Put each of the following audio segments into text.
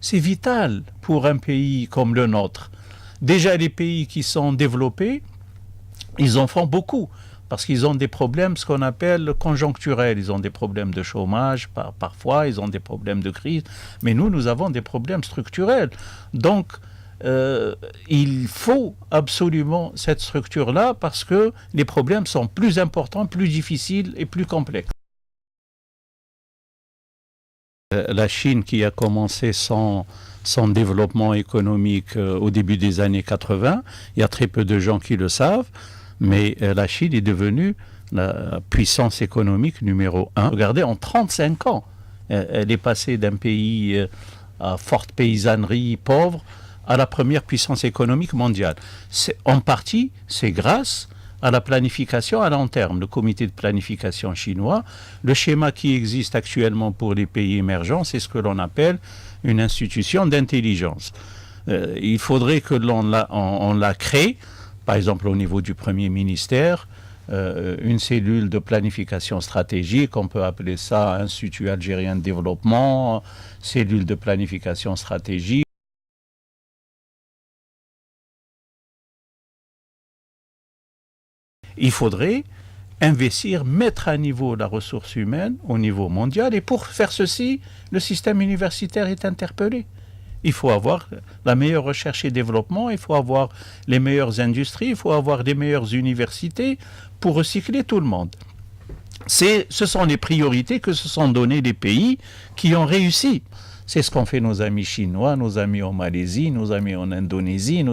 c'est vital pour un pays comme le nôtre. Déjà, les pays qui sont développés, ils en font beaucoup. Parce qu'ils ont des problèmes, ce qu'on appelle conjoncturels. Ils ont des problèmes de chômage, parfois, ils ont des problèmes de crise. Mais nous avons des problèmes structurels. Donc, il faut absolument cette structure-là parce que les problèmes sont plus importants, plus difficiles et plus complexes. La Chine qui a commencé son développement économique au début des années 80, il y a très peu de gens qui le savent, mais la Chine est devenue la puissance économique numéro 1. Regardez, en 35 ans, elle est passée d'un pays à forte paysannerie pauvre à la première puissance économique mondiale. En partie, c'est grâce à la planification à long terme, le comité de planification chinois. Le schéma qui existe actuellement pour les pays émergents, c'est ce que l'on appelle une institution d'intelligence. Il faudrait que on la crée, par exemple au niveau du Premier ministère, une cellule de planification stratégique, on peut appeler ça Institut algérien de développement, cellule de planification stratégique. Il faudrait investir, mettre à niveau la ressource humaine au niveau mondial. Et pour faire ceci, le système universitaire est interpellé. Il faut avoir la meilleure recherche et développement, il faut avoir les meilleures industries, il faut avoir les meilleures universités pour recycler tout le monde. Ce sont les priorités que se sont données les pays qui ont réussi. C'est ce qu'ont fait nos amis chinois, nos amis en Malaisie, nos amis en Indonésie.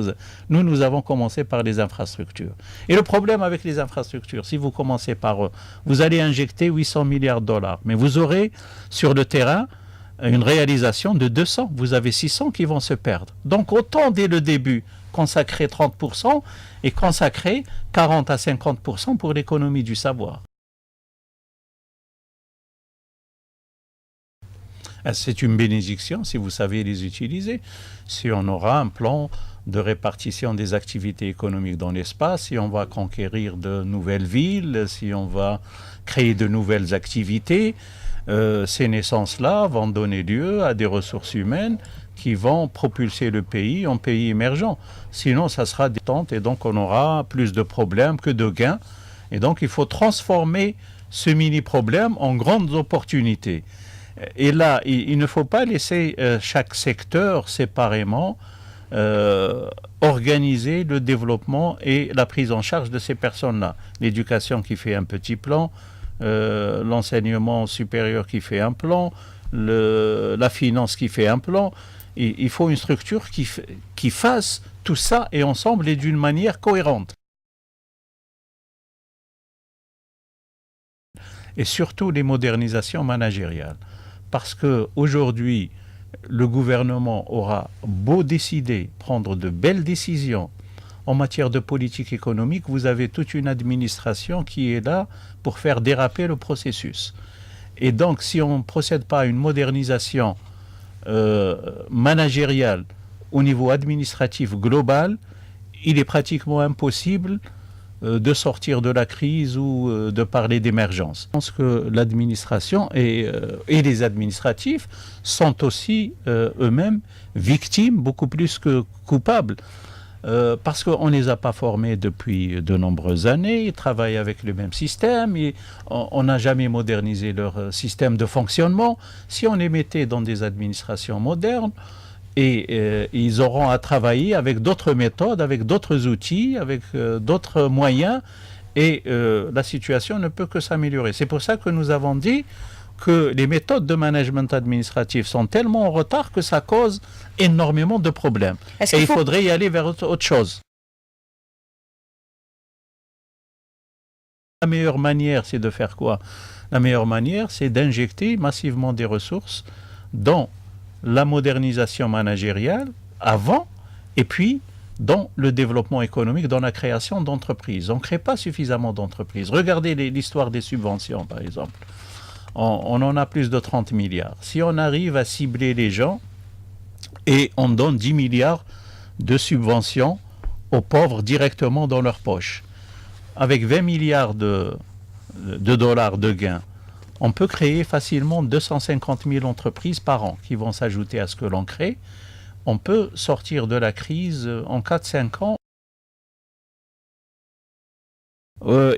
Nous avons commencé par les infrastructures. Et le problème avec les infrastructures, si vous commencez par eux, vous allez injecter 800 milliards de dollars. Mais vous aurez sur le terrain une réalisation de 200. Vous avez 600 qui vont se perdre. Donc autant dès le début consacrer 30% et consacrer 40 à 50% pour l'économie du savoir. C'est une bénédiction si vous savez les utiliser. Si on aura un plan de répartition des activités économiques dans l'espace, si on va conquérir de nouvelles villes, si on va créer de nouvelles activités, ces naissances-là vont donner lieu à des ressources humaines qui vont propulser le pays en pays émergent. Sinon, ça sera détente et donc on aura plus de problèmes que de gains. Et donc, il faut transformer ce mini-problème en grandes opportunités. Et là, il ne faut pas laisser chaque secteur séparément organiser le développement et la prise en charge de ces personnes-là. L'éducation qui fait un petit plan, l'enseignement supérieur qui fait un plan, la finance qui fait un plan. Il faut une structure qui fasse tout ça et ensemble et d'une manière cohérente. Et surtout les modernisations managériales. Parce qu'aujourd'hui, le gouvernement aura beau décider, prendre de belles décisions en matière de politique économique, vous avez toute une administration qui est là pour faire déraper le processus. Et donc, si on ne procède pas à une modernisation managériale au niveau administratif global, il est pratiquement impossible de sortir de la crise ou de parler d'émergence. Je pense que l'administration et les administratifs sont aussi eux-mêmes victimes beaucoup plus que coupables. Parce qu'on ne les a pas formés depuis de nombreuses années, ils travaillent avec le même système, on n'a jamais modernisé leur système de fonctionnement. Si on les mettait dans des administrations modernes, et ils auront à travailler avec d'autres méthodes, avec d'autres outils, avec d'autres moyens, et la situation ne peut que s'améliorer. C'est pour ça que nous avons dit que les méthodes de management administratif sont tellement en retard que ça cause énormément de problèmes. Et il faudrait y aller vers autre chose. La meilleure manière, c'est de faire quoi? La meilleure manière, c'est d'injecter massivement des ressources dans la modernisation managériale avant, et puis dans le développement économique, dans la création d'entreprises. On ne crée pas suffisamment d'entreprises. Regardez l'histoire des subventions, par exemple. On en a plus de 30 milliards. Si on arrive à cibler les gens et on donne 10 milliards de subventions aux pauvres directement dans leur poche, avec 20 milliards de dollars de gains, on peut créer facilement 250 000 entreprises par an qui vont s'ajouter à ce que l'on crée. On peut sortir de la crise en 4-5 ans.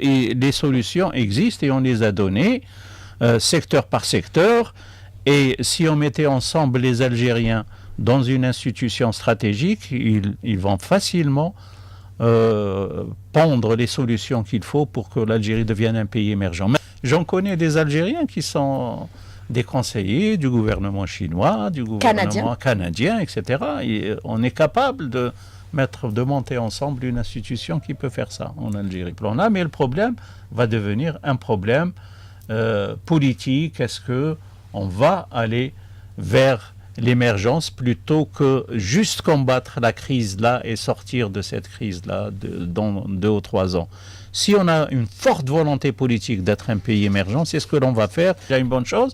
Et les solutions existent et on les a données, secteur par secteur. Et si on mettait ensemble les Algériens dans une institution stratégique, ils vont facilement pondre les solutions qu'il faut pour que l'Algérie devienne un pays émergent. J'en connais des Algériens qui sont des conseillers du gouvernement chinois, du gouvernement canadien, etc. Et on est capable de monter ensemble une institution qui peut faire ça en Algérie. Mais le problème va devenir un problème politique. Est-ce qu'on va aller vers l'émergence plutôt que juste combattre la crise là et sortir de cette crise là dans 2 ou 3 ans. Si on a une forte volonté politique d'être un pays émergent, c'est ce que l'on va faire, c'est une bonne chose,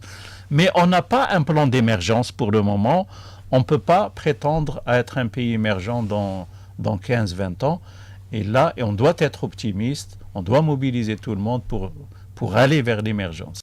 mais on n'a pas un plan d'émergence pour le moment. On ne peut pas prétendre à être un pays émergent dans 15-20 ans. Et là, on doit être optimiste, on doit mobiliser tout le monde pour aller vers l'émergence.